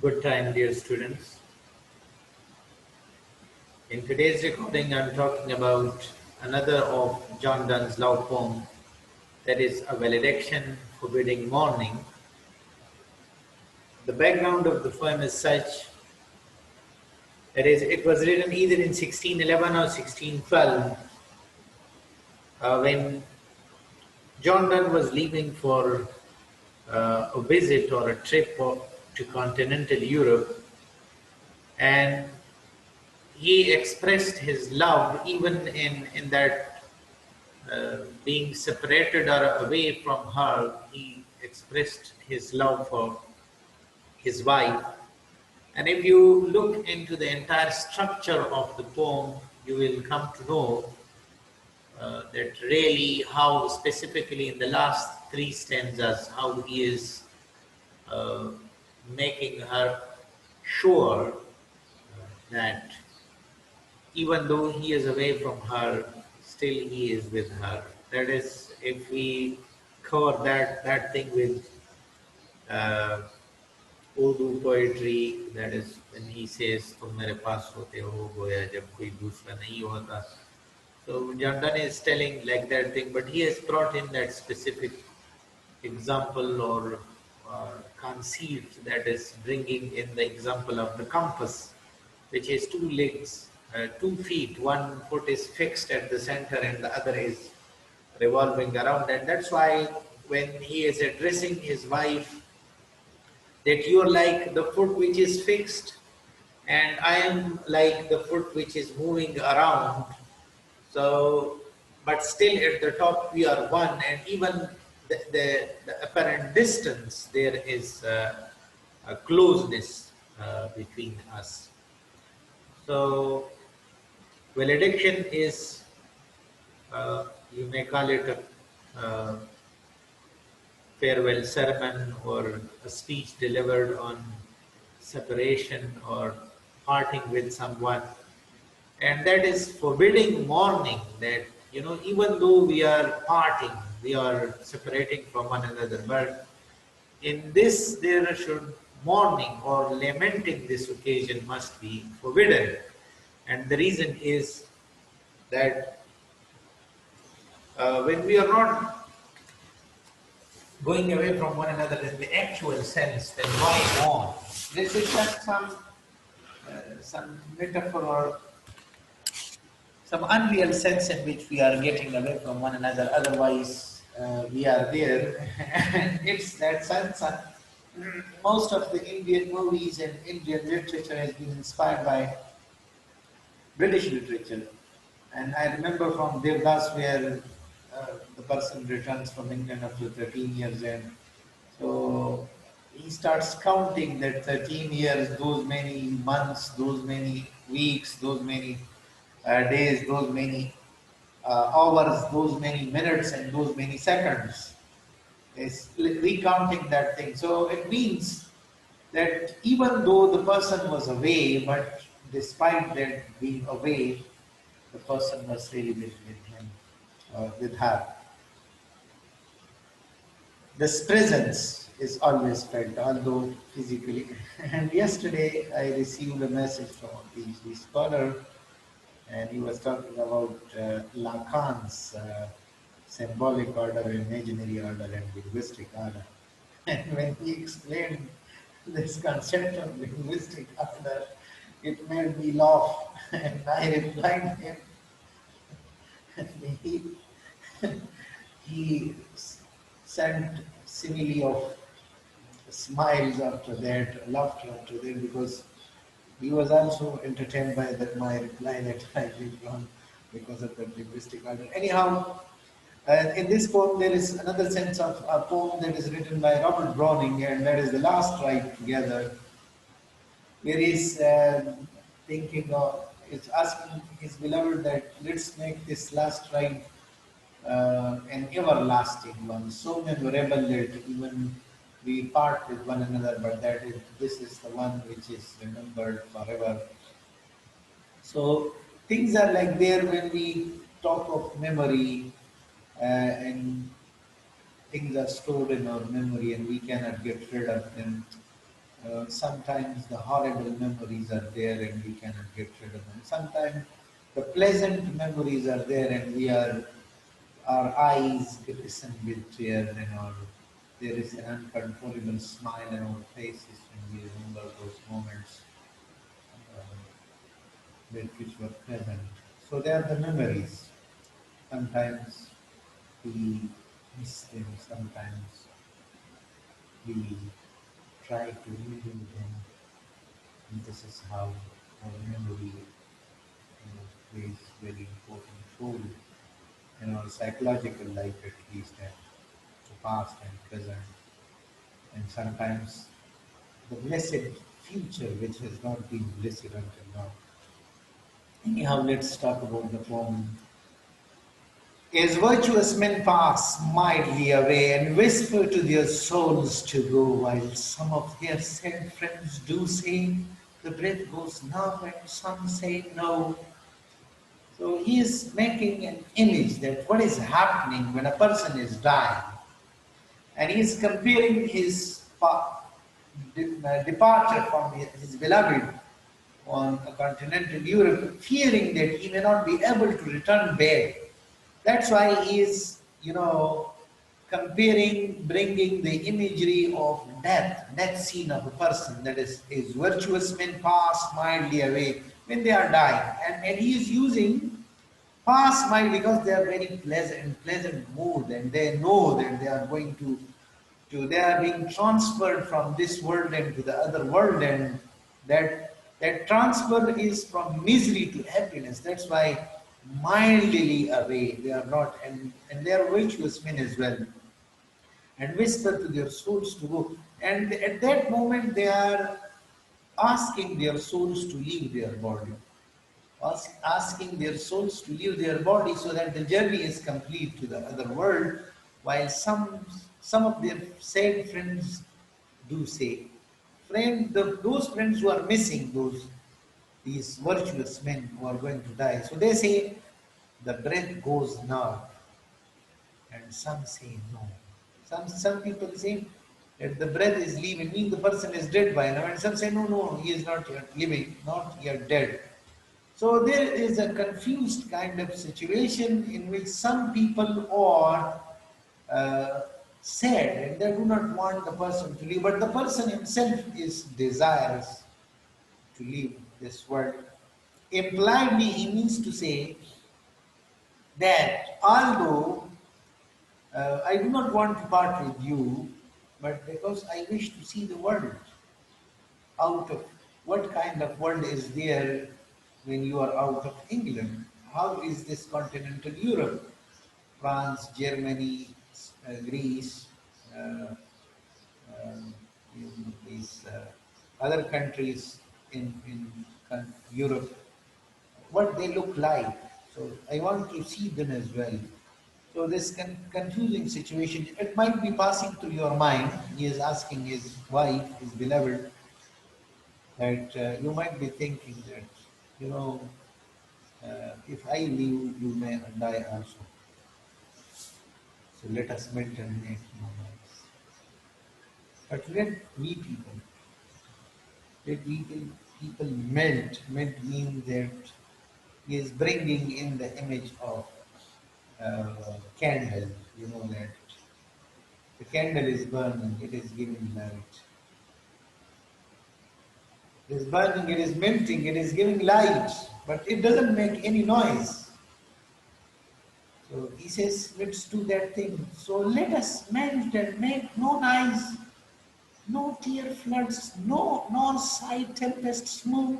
Good time, dear students. In today's recording, I'm talking about another of John Donne's love poem, that is a valediction forbidding mourning. The background of the poem is such that it was written either in 1611 or 1612 when John Donne was leaving for a visit or a trip to continental Europe, and he expressed his love even in that being separated or away from her. He expressed his love for his wife. And if you look into the entire structure of the poem, you will come to know that really how specifically in the last three stanzas, how he is uh, making her sure that even though he is away from her, still he is with her. That is, if we cover that thing with uh, Urdu poetry, that is when he says, "Tum mere paas hote ho goya jab koi dusra nahi hota." So Jandan is telling like that thing, but he has brought in that specific example or conceit, that is bringing in the example of the compass, which is two legs, 2 feet. One foot is fixed at the center and the other is revolving around. And that's why when he is addressing his wife, that you are like the foot which is fixed, and I am like the foot which is moving around. So, but still at the top we are one, and even the apparent distance, there is a closeness between us. So, valediction is, you may call it a farewell sermon or a speech delivered on separation or parting with someone. And that is forbidding mourning, that, even though we are parting, we are separating from one another, but in this there should mourning or lamenting this occasion must be forbidden. And the reason is that when we are not going away from one another in the actual sense, then why mourn? This is just some metaphor or some unreal sense in which we are getting away from one another. Otherwise, we are there. And it's that sense. Most of the Indian movies and Indian literature has been inspired by British literature. And I remember from Devdas, where the person returns from England after 13 years, and so he starts counting that 13 years, those many months, those many weeks, those many days, those many hours, those many minutes, and those many seconds. Is recounting that thing. So it means that even though the person was away, but despite that being away, the person was really with him or with her. This presence is always felt, although physically. And yesterday I received a message from a PhD scholar, and he was talking about Lacan's symbolic order, imaginary order, and linguistic order. And when he explained this concept of linguistic order, it made me laugh. And I replied him, he, he sent simile of smiles after that, laughter after that, because he was also entertained by my reply that I did wrong because of the linguistic order. Anyhow, in this poem, there is another sense of a poem that is written by Robert Browning, and that is The Last Ride Together, where he's thinking of, is asking his beloved that let's make this last ride an everlasting one, so memorable that even we part with one another, but this is the one which is remembered forever. So things are like there when we talk of memory, and things are stored in our memory and we cannot get rid of them. Sometimes the horrible memories are there and we cannot get rid of them. Sometimes the pleasant memories are there and our eyes glisten with tears and there is an uncontrollable smile on our faces when we remember those moments which were present. So they are the memories. Sometimes we miss them, sometimes we try to relive them, and this is how our memory plays very important role in our psychological life, at least, and the past and present, and sometimes the blessed future which has not been blessed until now. Anyhow, let's talk about the poem. As virtuous men pass mildly away and whisper to their souls to go, while some of their sad friends do say, the breath goes now and some say no. So he is making an image that what is happening when a person is dying, and he is comparing his departure from his beloved on a continental Europe, fearing that he may not be able to return back. That's why he is, comparing, bringing the imagery of death scene of a person, that is virtuous men pass mildly away when they are dying. And he is using pass mild because they are very pleasant mood and they know that they are going they are being transferred from this world into the other world, and that transfer is from misery to happiness. That's why mildly away they are not, and they are virtuous men as well, and whisper to their souls to go. And at that moment they are asking their souls to leave their body, asking their souls to leave their body so that the journey is complete to the other world, while some of their sad friends do say, those friends who are missing, these virtuous men who are going to die, so they say the breath goes now, and some say no. Some people say that the breath is leaving, meaning the person is dead by now, and some say no, he is not yet living, not yet dead. So there is a confused kind of situation in which some people are sad and they do not want the person to leave, but the person himself is desirous to leave this world. Impliedly, he means to say that although I do not want to part with you, but because I wish to see the world, out of what kind of world is there when you are out of England? How is this continental Europe? France, Germany, Greece, uh, these other countries in Europe, what they look like. So I want to see them as well. So this confusing situation, it might be passing through your mind. He is asking his wife, his beloved, that you might be thinking that, you know, if I live, you may die also. So let us melt and make no noise. But let we people melt. Melt means that he is bringing in the image of candle. You know that the candle is burning, it is giving light. It is burning, it is melting, it is giving light, but it doesn't make any noise. So he says, let's do that thing. So let us melt and make no noise, no tear floods, nor sigh tempests move,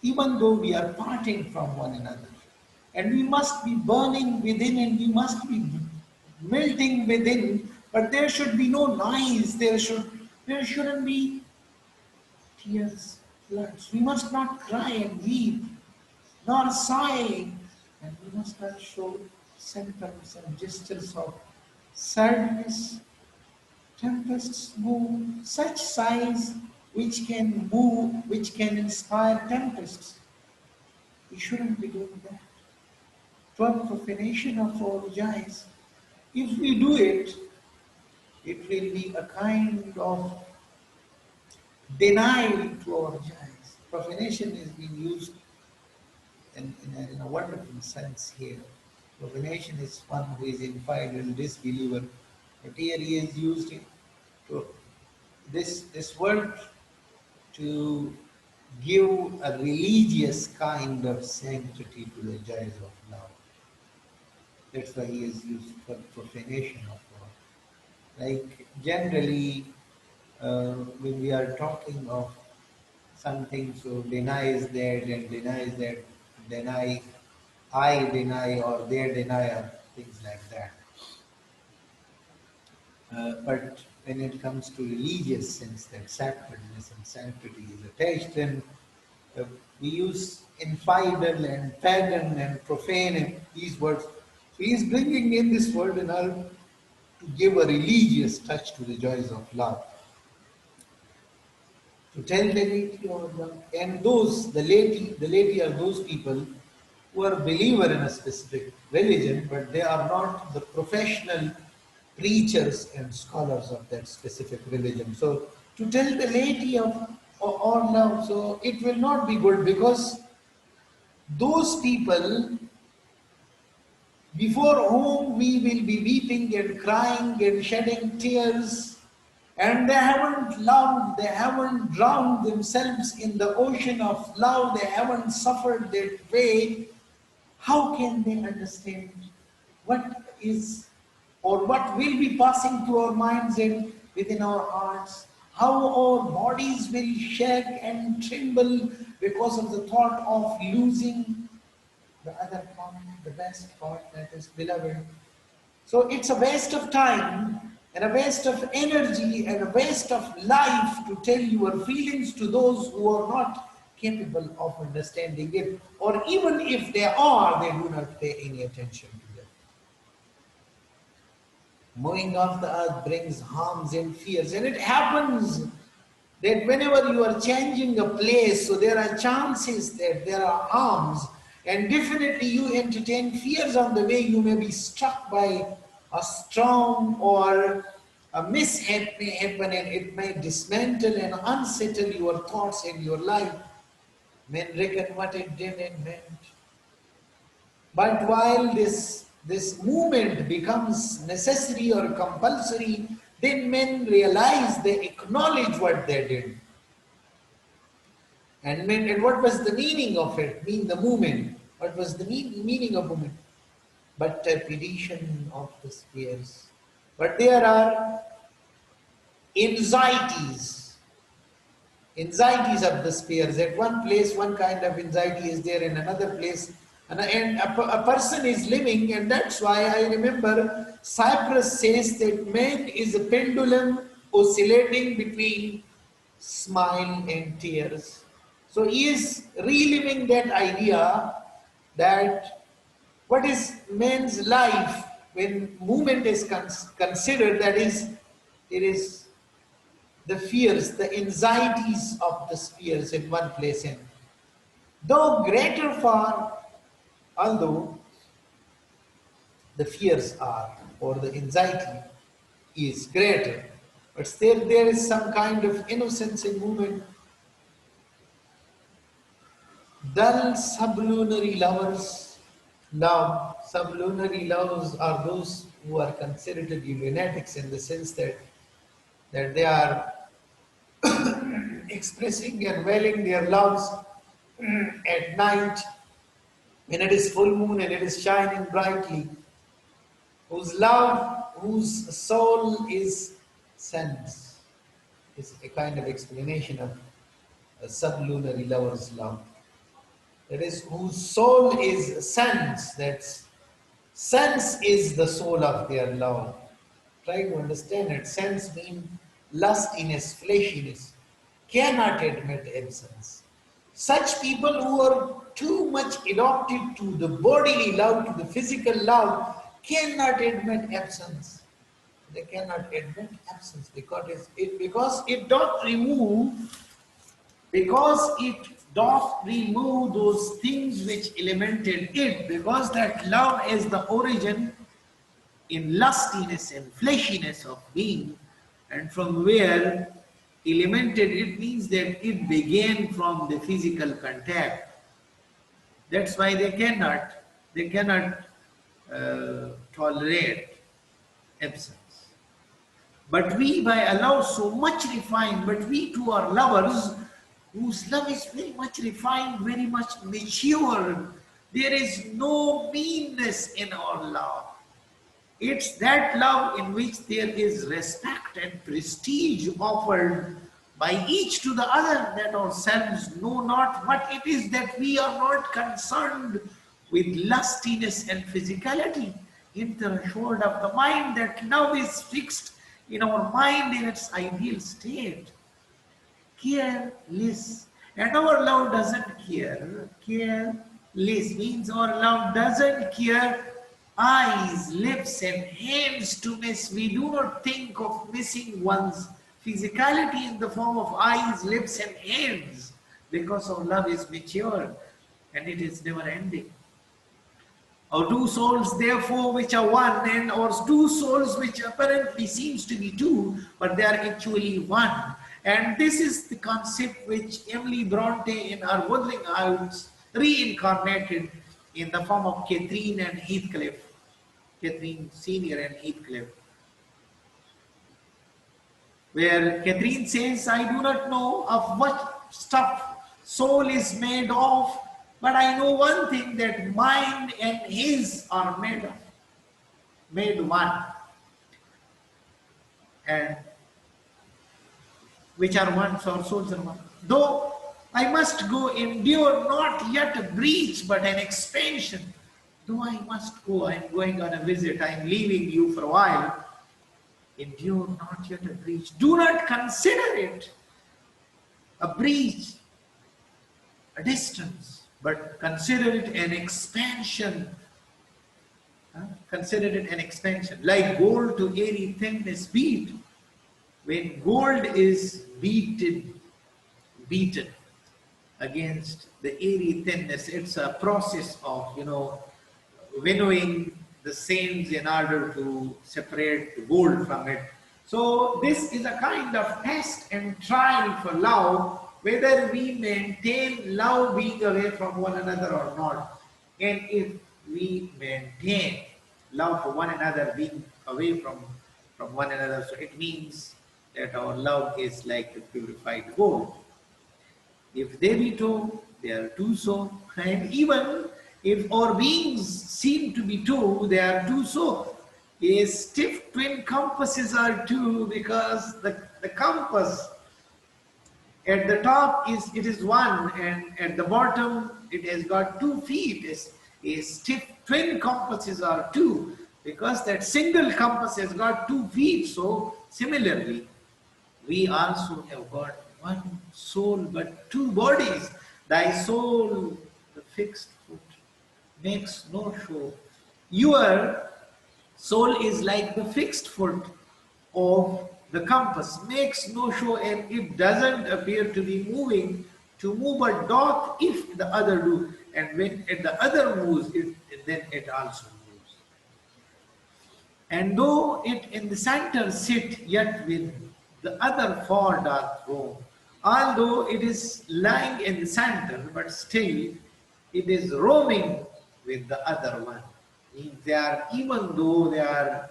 even though we are parting from one another. And we must be burning within and we must be melting within, but there should be no noise, there shouldn't be tears, floods. We must not cry and weep, nor sigh, and we must not show symptoms and gestures of sadness. Tempests move, such sighs which can inspire tempests. We shouldn't be doing that. 12 profanation of our joys. If we do it, it will be a kind of denial to our joys. Profanation is being used in a wonderful sense here. Profanation is one who is infidel, disbeliever, but here he is used to this word to give a religious kind of sanctity to the joys of love. That's why he is used for profanation of love. Like generally, when we are talking of something, so denies that and denies that, deny, I deny or they deny, or things like that. But when it comes to religious sense, that sacredness and sanctity is attached, then uh, we use infidel and pagan and profane and these words. So he is bringing in this word in order to give a religious touch to the joys of love. To tell the laity of love. And those, the laity are those people who are believer in a specific religion, but they are not the professional preachers and scholars of that specific religion. So to tell the laity of love, so it will not be good, because those people before whom we will be weeping and crying and shedding tears, and they haven't loved, they haven't drowned themselves in the ocean of love, they haven't suffered that way, how can they understand what is or what will be passing through our minds and within our hearts? How our bodies will shake and tremble because of the thought of losing the other part, the best part, that is beloved. So it's a waste of time and a waste of energy and a waste of life to tell your feelings to those who are not capable of understanding it. Or even if they are, they do not pay any attention to them. Mowing of the earth brings harms and fears, and it happens that whenever you are changing a place, so there are chances that there are harms, and definitely you entertain fears on the way. You may be struck by a storm or a mishap may happen, and it may dismantle and unsettle your thoughts and your life. Men reckon what it did and meant. But while this movement becomes necessary or compulsory, then men realize, they acknowledge what they did. And what was the meaning of it? Mean the movement. What was the meaning of movement? But a petition of the spheres. But there are anxieties. Anxieties of the spheres. At one place, one kind of anxiety is there, in another place. And a person is living, and that's why I remember Cyprus says that man is a pendulum oscillating between smile and tears. So he is reliving that idea that what is man's life when movement is considered, that is, it is the fears, the anxieties of the spheres in one place. And though greater far, although the fears are, or the anxiety is greater, but still there is some kind of innocence in movement. Dull sublunary lovers love. Sublunary lovers are those who are considered to be lunatics, in the sense that they are expressing and wailing their loves at night when it is full moon and it is shining brightly, whose love, whose soul is sense, is a kind of explanation of a sublunary lover's love. That is, whose soul is sense, that's sense is the soul of their love. Try to understand it. Sense means lustiness, fleshiness, cannot admit absence. Such people who are too much adopted to the bodily love, to the physical love, cannot admit absence. They cannot admit absence because it doth remove, those things which elemented it, because that love is the origin in lustiness and fleshiness of being, and from where elemented, it means that it began from the physical contact. That's why they cannot tolerate absence. But we, by allow so much refined, but we too are lovers whose love is very much refined, very much mature. There is no meanness in our love. It's that love in which there is respect and prestige offered by each to the other, that ourselves know not what it is, that we are not concerned with lustiness and physicality in the threshold of the mind, that love is fixed in our mind in its ideal state. Careless. And our love doesn't care. Careless means our love doesn't care eyes, lips, and hands to miss. We do not think of missing one's physicality in the form of eyes, lips, and hands, because our love is mature and it is never ending. Our two souls, therefore, which are one, and our two souls, which apparently seems to be two, but they are actually one. And this is the concept which Emily Bronte in her Wuthering Heights reincarnated in the form of Catherine and Heathcliff, Catherine Senior and Heathcliff, where Catherine says, I do not know of what stuff soul is made of, but I know one thing, that mind and his are made one. And which are one, so our souls are one. Though I must go, endure not yet a breach, but an expansion. Though I must go, I am going on a visit, I am leaving you for a while. Endure not yet a breach. Do not consider it a breach, a distance, but consider it an expansion. Consider it an expansion. Like gold to airy thinness beat. When gold is beaten against the airy thinness, it's a process of, winnowing the sands in order to separate the gold from it. So this is a kind of test and trial for love, whether we maintain love being away from one another or not. And if we maintain love for one another being away from one another, so it means that our love is like the purified gold. If they be two, they are two so. And even if our beings seem to be two, they are two so. A stiff twin compasses are two, because the compass at the top is one, and at the bottom it has got 2 feet. A stiff twin compasses are two, because that single compass has got 2 feet. So similarly, we also have got one soul but 2 bodies. Thy soul, the fixed foot, makes no show. Your soul is like the fixed foot of the compass, makes no show, and it doesn't appear to be moving, to move, but doth if the other do. And when the other moves, then it also moves. And though it in the center sit, yet with the other 4 doth roam. Although it is lying in the center, but still it is roaming with the other one. Means they are, even though they are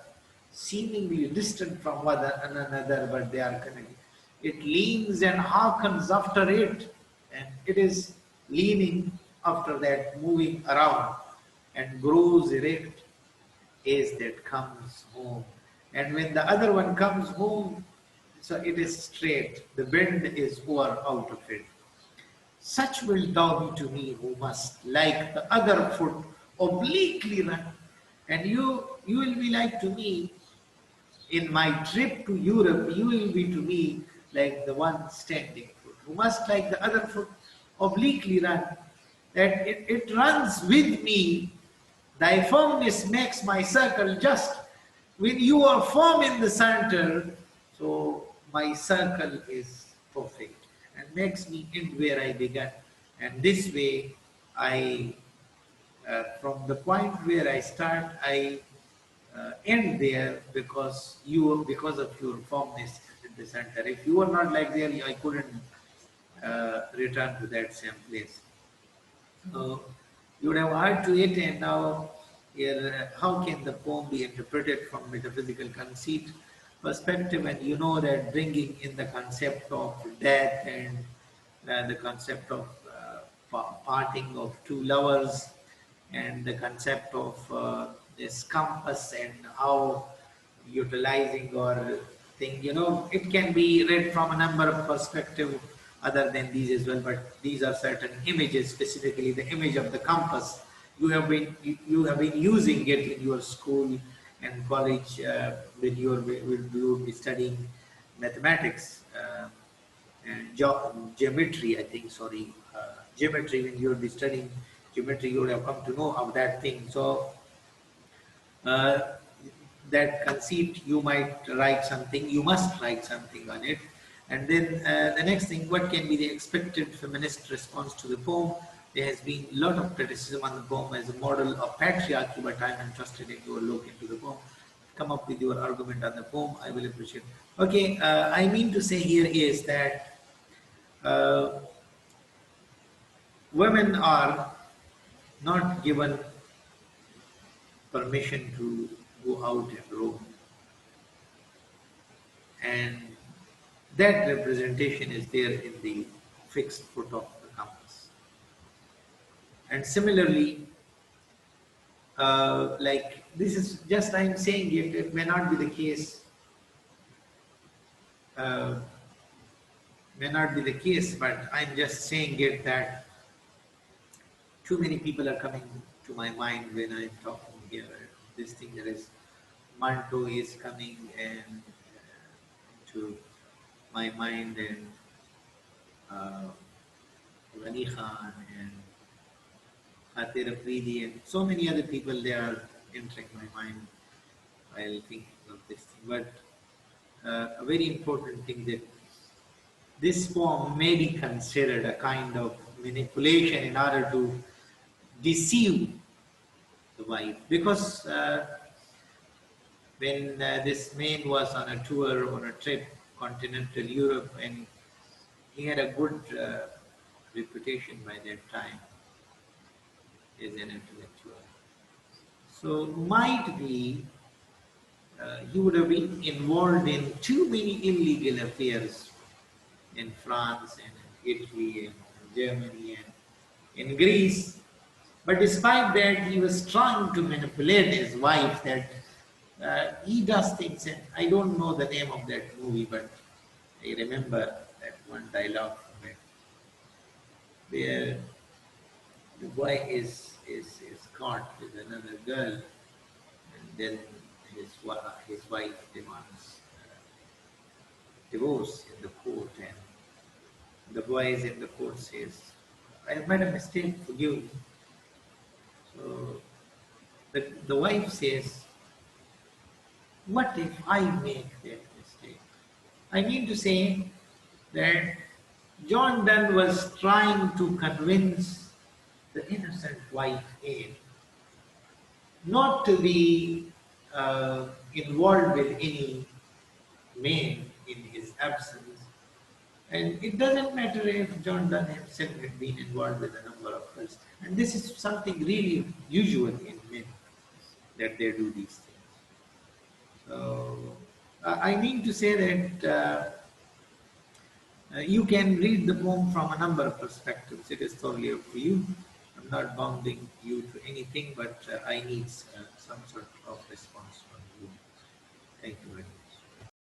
seemingly distant from one another, but they are connected. It leans and hearkens after it, and it is leaning after that, moving around, and grows erect as that comes home. And when the other one comes home, so it is straight, the bend is over out of it. Such will thou be to me, who must, like the other foot, obliquely run. And you will be like to me in my trip to Europe. You will be to me like the one standing foot, who must, like the other foot, obliquely run. That it runs with me. Thy firmness makes my circle just. When you are firm in the center, so my circle is perfect and makes me end where I began. And this way, from the point where I start, I end there, because of your firmness. the center. If you were not like there, I couldn't return to that same place. So you would have heard to it, and now here, how can the poem be interpreted from metaphysical conceit perspective? And you know that bringing in the concept of death and the concept of parting of two lovers and the concept of this compass and how utilizing or thing, it can be read from a number of perspectives other than these as well, but these are certain images, specifically the image of the compass. You have been using it in your school and college when you will be studying mathematics and geometry, I think, sorry, geometry. When you will be studying geometry, you would have come to know of that thing. So uh, that conceit, you might write something, you must write something on it. And then the next thing, what can be the expected feminist response to the poem? There has been a lot of criticism on the poem as a model of patriarchy, but I'm interested in your look into the poem. Come up with your argument on the poem, I will appreciate. Okay, I mean to say here is that uh, women are not given permission to go out and roam. And that representation is there in the fixed foot of the compass. And similarly, like this is just I'm saying it may not be the case, uh, but I'm just saying it that too many people are coming to my mind when I'm talking here. This thing that is Manto is coming and to my mind, and Ghani Khan and Khatir Afridi and so many other people, they are entering my mind while thinking of this thing. But a very important thing that this poem may be considered a kind of manipulation in order to deceive the wife, because when this man was on a tour, on a trip, continental Europe, and he had a good reputation by that time as an intellectual. So might be he would have been involved in too many illegal affairs in France and in Italy and in Germany and in Greece. But despite that, he was trying to manipulate his wife that he does things. And I don't know the name of that movie, but I remember that one dialogue from it, where the boy is caught with another girl, and then his wife demands divorce in the court, and the boy is in the court says, I have made a mistake, forgive me. So the wife says, what if I make that mistake? I mean to say that John Donne was trying to convince the innocent wife A not to be involved with any man in his absence. And it doesn't matter if John Donne himself had been involved with a number of girls. And this is something really usual in men, that they do these things. So I mean to say that you can read the poem from a number of perspectives. It is totally up to you. I'm not bounding you to anything, but I need some sort of response from you. Thank you very much.